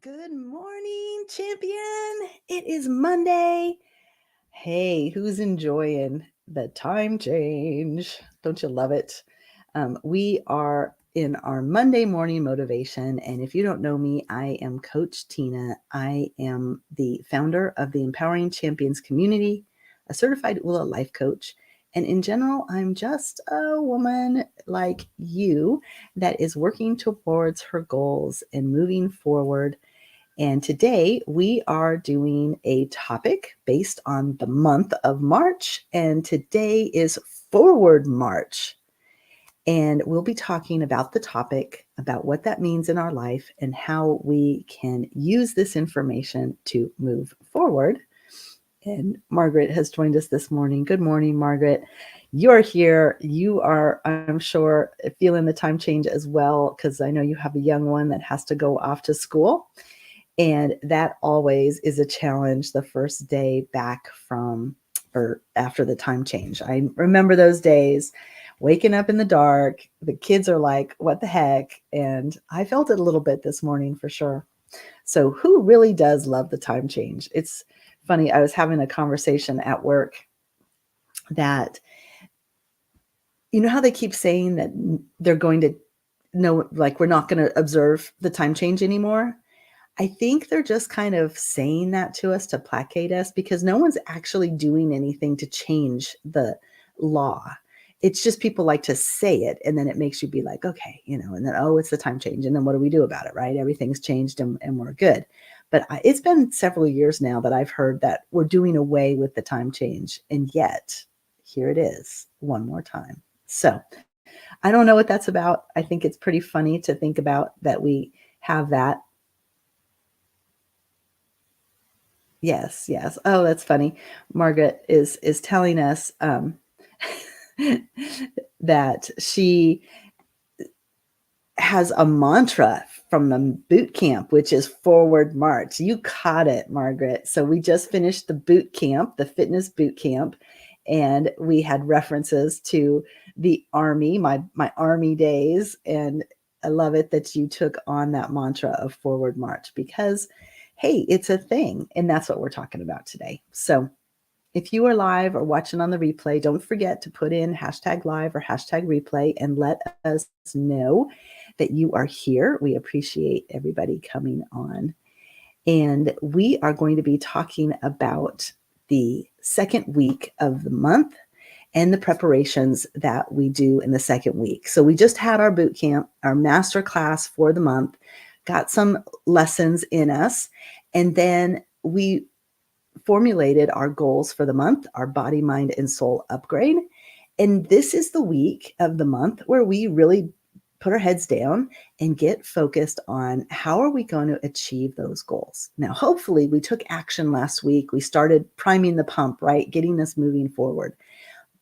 Good morning, champion. It is Monday. Hey, who's enjoying the time change? Don't you love it? We are in our Monday morning motivation. And if you don't know me, I am Coach Tina. I am the founder of the Empowering Champions community, a certified ULA life coach. And in general, I'm just a woman like you that is working towards her goals and moving forward. And today we are doing a topic based on the month of March. And today is Forward March. And we'll be talking about the topic, about what that means in our life, and how we can use this information to move forward. And Margaret has joined us this morning. Good morning, Margaret. You're here. You are, I'm sure, feeling the time change as well, because I know you have a young one that has to go off to school. And that always is a challenge the first day back from or after the time change. I remember those days waking up in the dark. The kids are like, what the heck? And I felt it a little bit this morning for sure. So, who really does love the time change? It's funny. I was having a conversation at work that, you know, how they keep saying that they're going to know, like, we're not going to observe the time change anymore. I think they're just kind of saying that to us to placate us because no one's actually doing anything to change the law. It's just people like to say it, and then it makes you be like, okay, and then, oh, it's the time change. And then what do we do about it, right? Everything's changed and we're good. But it's been several years now that I've heard that we're doing away with the time change. And yet, here it is one more time. So I don't know what that's about. I think it's pretty funny to think about that we have that. Yes, yes. Oh, that's funny. Margaret is telling us that she has a mantra from the boot camp, which is Forward March. You caught it, Margaret. So we just finished the boot camp, the fitness boot camp, and we had references to the Army, my Army days, and I love it that you took on that mantra of Forward March because, hey, it's a thing, and that's what we're talking about today. So if you are live or watching on the replay, don't forget to put in #live or #replay and let us know that you are here. We appreciate everybody coming on. And we are going to be talking about the second week of the month and the preparations that we do in the second week. So we just had our boot camp, our master class for the month, got some lessons in us, and then we formulated our goals for the month, our body, mind, and soul upgrade. And this is the week of the month where we really put our heads down and get focused on how are we going to achieve those goals. Now, hopefully we took action last week. We started priming the pump, right? Getting us moving forward.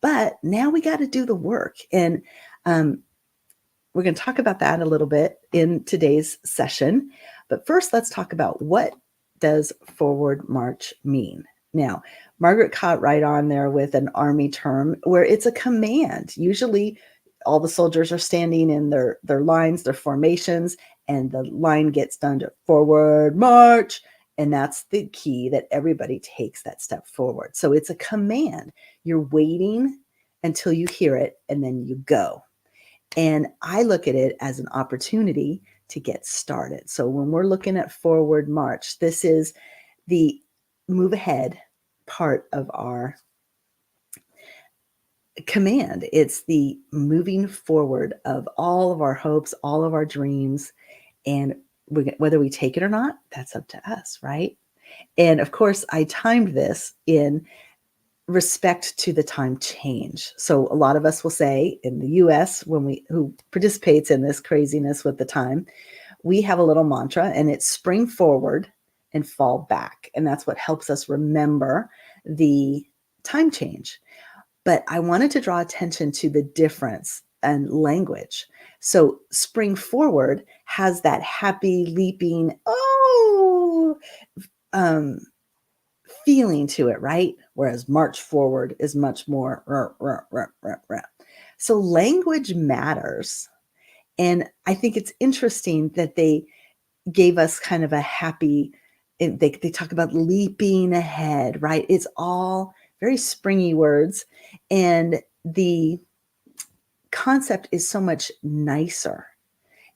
But now we got to do the work. And we're going to talk about that a little bit in today's session. But first, let's talk about what does Forward March mean? Now, Margaret caught right on there with an Army term where it's a command. Usually all the soldiers are standing in their lines, their formations, and the line gets done to Forward March. And that's the key that everybody takes that step forward. So it's a command. You're waiting until you hear it, and then you go. And I look at it as an opportunity to get started. So when we're looking at Forward March, this is the move ahead part of our command. It's the moving forward of all of our hopes, all of our dreams. And whether we take it or not, that's up to us, right? And of course, I timed this in respect to the time change. So a lot of us will say in the US, who participates in this craziness with the time, we have a little mantra and it's spring forward and fall back. And that's what helps us remember the time change. But I wanted to draw attention to the difference in language. So spring forward has that happy leaping, feeling to it, right? Whereas march forward is much more So language matters. And I think it's interesting that they gave us kind of a happy, they talk about leaping ahead, right? It's all very springy words. And the concept is so much nicer.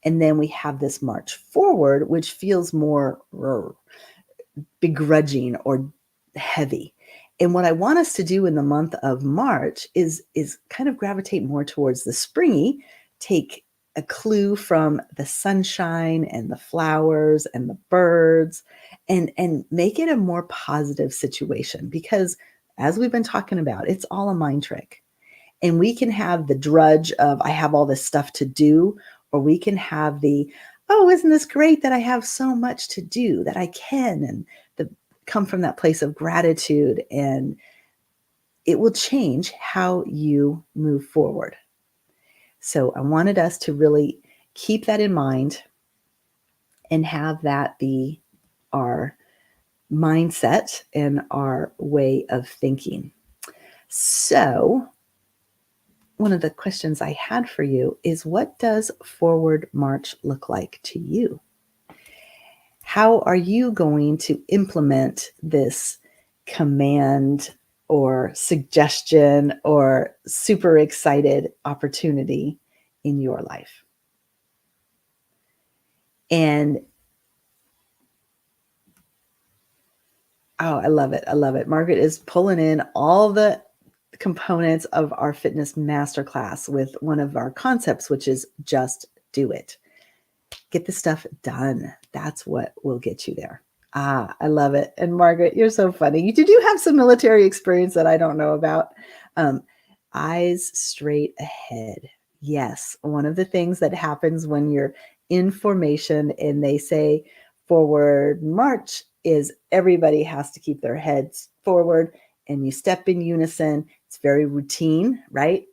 And then we have this march forward, which feels more begrudging or heavy. And what I want us to do in the month of March is kind of gravitate more towards the springy, take a clue from the sunshine and the flowers and the birds, and make it a more positive situation, because as we've been talking about, it's all a mind trick. And we can have the drudge of, I have all this stuff to do, or we can have the, oh, isn't this great that I have so much to do that I can, and come from that place of gratitude, and it will change how you move forward. So I wanted us to really keep that in mind and have that be our mindset and our way of thinking. So one of the questions I had for you is, what does forward march look like to you? How are you going to implement this command or suggestion or super excited opportunity in your life? And oh, I love it. I love it. Margaret is pulling in all the components of our fitness masterclass with one of our concepts, which is just do it. Get the stuff done. That's what will get you there. Ah, I love it. And Margaret, you're so funny. Did you have some military experience that I don't know about? Eyes straight ahead. Yes. One of the things that happens when you're in formation and they say forward march is everybody has to keep their heads forward and you step in unison. It's very routine, right?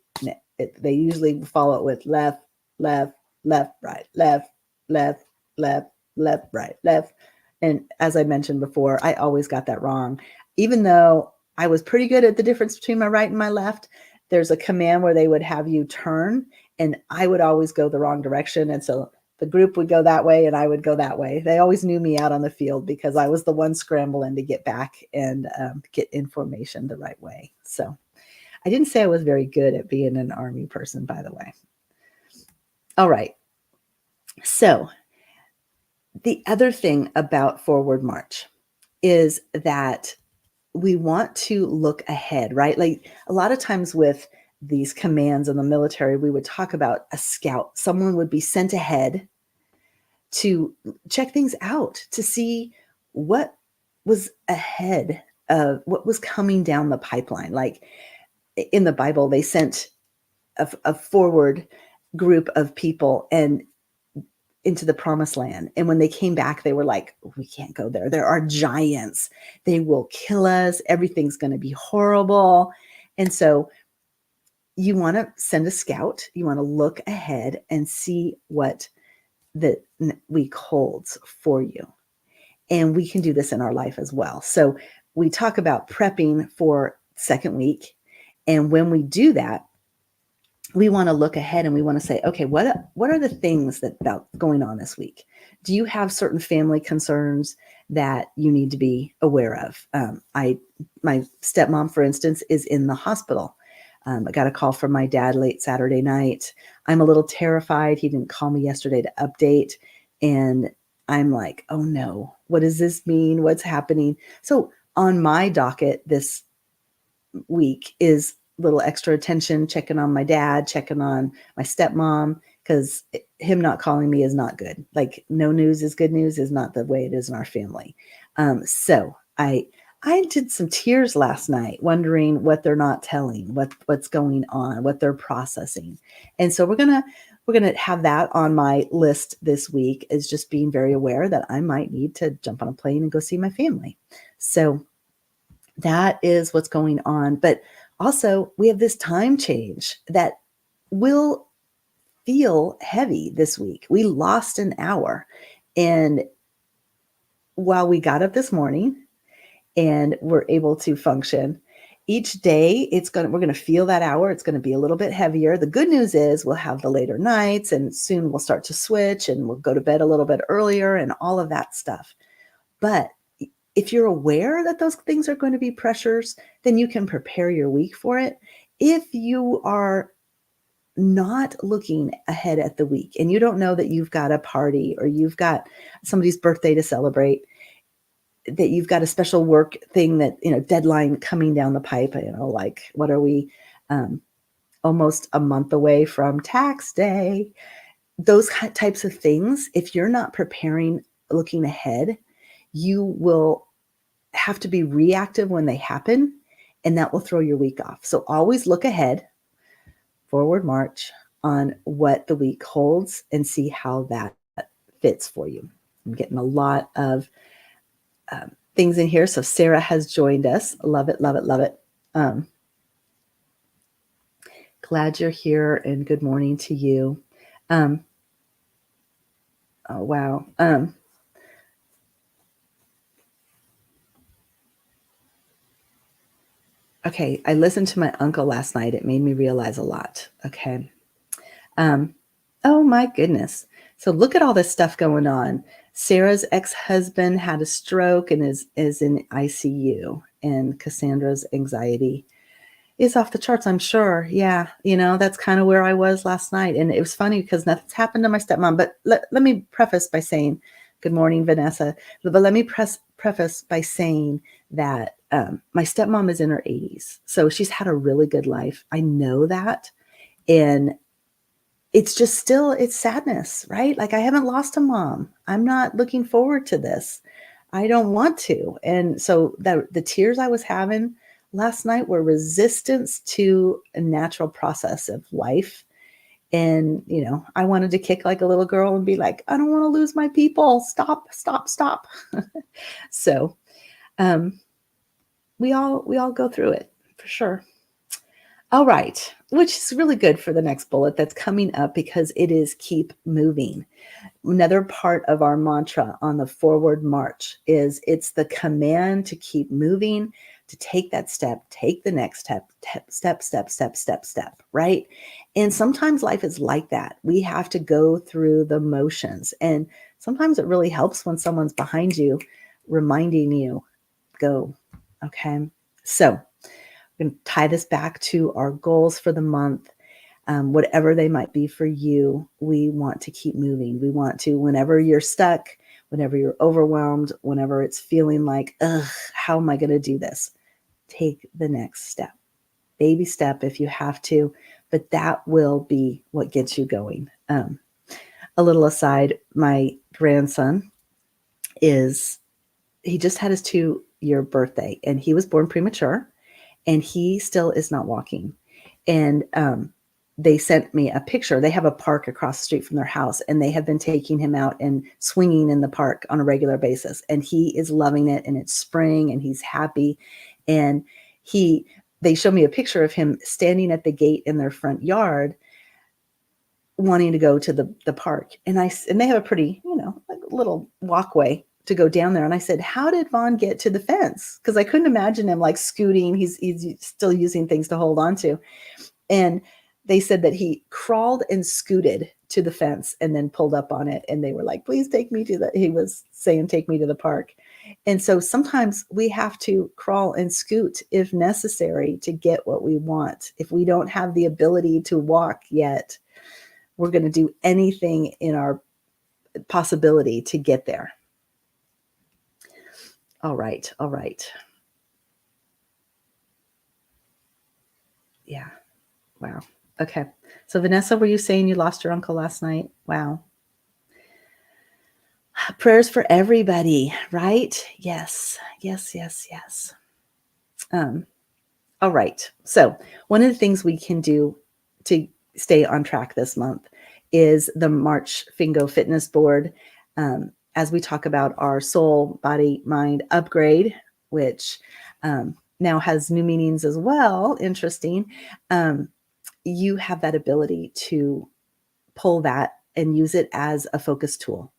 They usually follow it with left, left, left, right, left, left, left, left, right, left. And as I mentioned before, I always got that wrong. Even though I was pretty good at the difference between my right and my left, there's a command where they would have you turn, and I would always go the wrong direction. And so the group would go that way and I would go that way. They always knew me out on the field because I was the one scrambling to get back and get information the right way. So I didn't say I was very good at being an Army person, by the way. All right. So the other thing about forward march is that we want to look ahead, right? Like a lot of times with these commands in the military, we would talk about a scout. Someone would be sent ahead to check things out, to see what was ahead of what was coming down the pipeline. Like in the Bible, they sent a forward group of people and into the promised land. And when they came back, they were like, we can't go there. There are giants. They will kill us. Everything's going to be horrible. And so you want to send a scout. You want to look ahead and see what the week holds for you. And we can do this in our life as well. So we talk about prepping for second week. And when we do that, we want to look ahead and we want to say, okay, what are the things that about going on this week? Do you have certain family concerns that you need to be aware of? My stepmom, for instance, is in the hospital. I got a call from my dad late Saturday night. I'm a little terrified. He didn't call me yesterday to update. And I'm like, oh no, what does this mean? What's happening? So on my docket this week is little extra attention, checking on my dad, checking on my stepmom, because him not calling me is not good. Like no news is good news is not the way it is in our family. So I did some tears last night, wondering what they're not telling, what's going on, what they're processing. And so we're gonna have that on my list this week, is just being very aware that I might need to jump on a plane and go see my family. So that is what's going on. But also, we have this time change that will feel heavy this week. We lost an hour. And while we got up this morning and were able to function, each day we're going to feel that hour. It's going to be a little bit heavier. The good news is we'll have the later nights, and soon we'll start to switch, and we'll go to bed a little bit earlier and all of that stuff. But if you're aware that those things are going to be pressures, then you can prepare your week for it. If you are not looking ahead at the week and you don't know that you've got a party or you've got somebody's birthday to celebrate, that you've got a special work thing that, deadline coming down the pipe, like what are we, almost a month away from tax day, those types of things. If you're not preparing, looking ahead, you will have to be reactive when they happen, and that will throw your week off. So always look ahead, forward march on what the week holds and see how that fits for you. I'm getting a lot of things in here. So Sarah has joined us. Love it, love it, love it. Glad you're here, and good morning to you. Oh, wow. Okay, I listened to my uncle last night. It made me realize a lot. Okay. Oh my goodness. So look at all this stuff going on. Sarah's ex-husband had a stroke and is in ICU, and Cassandra's anxiety is off the charts, I'm sure. Yeah, that's kind of where I was last night. And it was funny because nothing's happened to my stepmom. But let me preface by saying, good morning, Vanessa. But let me preface by saying that my stepmom is in her 80s. So she's had a really good life. I know that. And it's just still, it's sadness, right? Like, I haven't lost a mom. I'm not looking forward to this. I don't want to. And so the tears I was having last night were resistance to a natural process of life. And, I wanted to kick like a little girl and be like, I don't want to lose my people. Stop, stop, stop. So we all go through it for sure. All right, which is really good for the next bullet that's coming up, because it is keep moving. Another part of our mantra on the forward march is it's the command to keep moving, to take that step, take the next step, right? And sometimes life is like that. We have to go through the motions. And sometimes it really helps when someone's behind you reminding you, go. Okay. So I'm going to tie this back to our goals for the month. Whatever they might be for you, we want to keep moving. We want to, whenever you're stuck, whenever you're overwhelmed, whenever it's feeling like, ugh, how am I going to do this? Take the next step. Baby step if you have to, but that will be what gets you going. A little aside, my grandson he just had his 2-year birthday, and he was born premature, and he still is not walking. And they sent me a picture. They have a park across the street from their house, and they have been taking him out and swinging in the park on a regular basis. And he is loving it, and it's spring, and he's happy. And they showed me a picture of him standing at the gate in their front yard, wanting to go to the park. And they have a pretty, like little walkway to go down there. And I said, how did Vaughn get to the fence? Because I couldn't imagine him like scooting. He's still using things to hold on to. And they said that he crawled and scooted to the fence and then pulled up on it. And they were like, please take me he was saying, take me to the park. And so sometimes we have to crawl and scoot if necessary to get what we want. If we don't have the ability to walk yet, we're going to do anything in our possibility to get there. All right. All right. Yeah. Wow. Okay. So Vanessa, were you saying you lost your uncle last night? Wow. Prayers for everybody, right? Yes. Yes, yes, yes. All right. So one of the things we can do to stay on track this month is the March Fingo Fitness Board. As we talk about our soul, body, mind upgrade, which now has new meanings as well. Interesting. You have that ability to pull that and use it as a focus tool.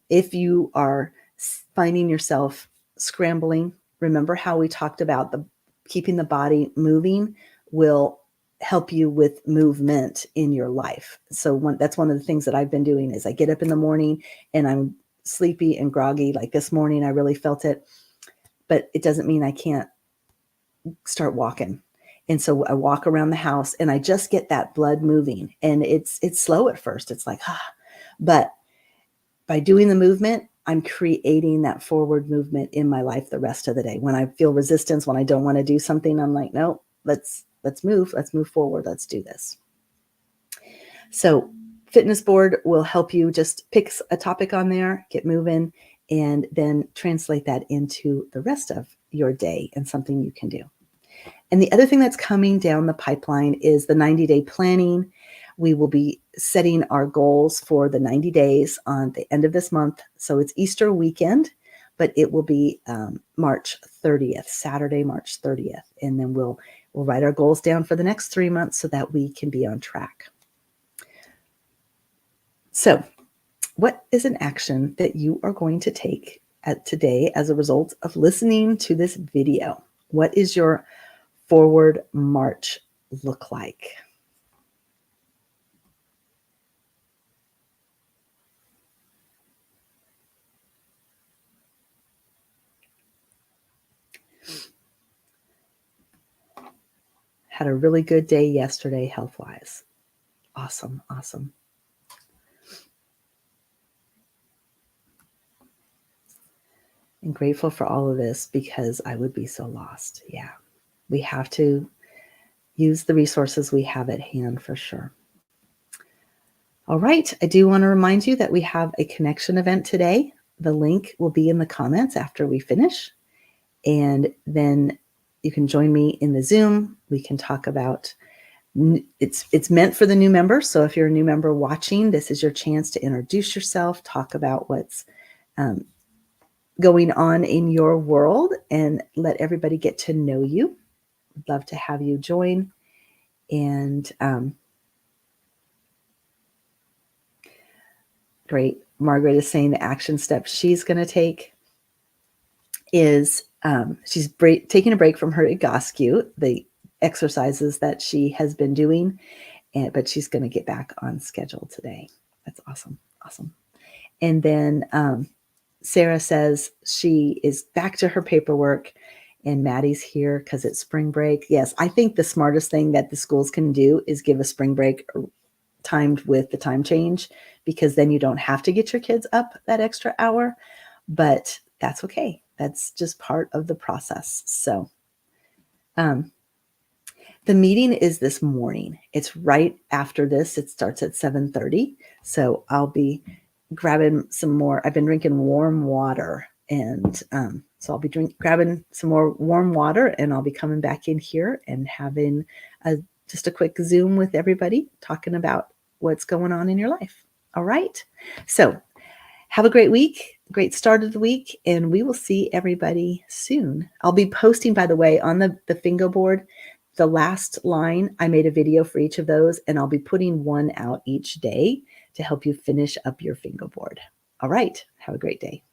If you are finding yourself scrambling, remember how we talked about keeping the body moving will help you with movement in your life. So that's one of the things that I've been doing is I get up in the morning and I'm sleepy and groggy. Like this morning, I really felt it, but it doesn't mean I can't start walking. And so I walk around the house and I just get that blood moving, and it's slow at first. It's like, but by doing the movement, I'm creating that forward movement in my life the rest of the day. When I feel resistance, when I don't want to do something, I'm like, no, let's move forward. Let's do this. So fitness board will help you just pick a topic on there, get moving, and then translate that into the rest of your day and something you can do. And the other thing that's coming down the pipeline is the 90-day planning. We will be setting our goals for the 90 days on the end of this month. So it's Easter weekend, but it will be March 30th, Saturday, March 30th. And then we'll write our goals down for the next 3 months so that we can be on track. So what is an action that you are going to take today as a result of listening to this video? What is your forward march look like? Had a really good day yesterday, health-wise. Awesome. And grateful for all of this because I would be so lost. Yeah, we have to use the resources we have at hand for sure. All right, I do want to remind you that we have a connection event today. The link will be in the comments after we finish. And then you can join me in the Zoom. We can talk about, it's meant for the new members. So if you're a new member watching, this is your chance to introduce yourself, talk about what's going on in your world, and let everybody get to know you. I'd love to have you join. And great. Margaret is saying the action steps she's going to take is she's taking a break from her Egoscue, the exercises that she has been doing, but she's going to get back on schedule today. That's awesome. And then Sarah says she is back to her paperwork, and Maddie's here because it's spring break. Yes, I think the smartest thing that the schools can do is give a spring break timed with the time change, because then you don't have to get your kids up that extra hour, but that's okay. That's just part of the process. So the meeting is this morning. It's right after this. It starts at 7:30. So I'll be grabbing some more. I've been drinking warm water, and so I'll be grabbing some more warm water, and I'll be coming back in here and having just a quick Zoom with everybody, talking about what's going on in your life. All right. So have a great week, great start of the week, and we will see everybody soon. I'll be posting, by the way, on the Fingo board, the last line. I made a video for each of those, and I'll be putting one out each day to help you finish up your Fingo board. All right. Have a great day.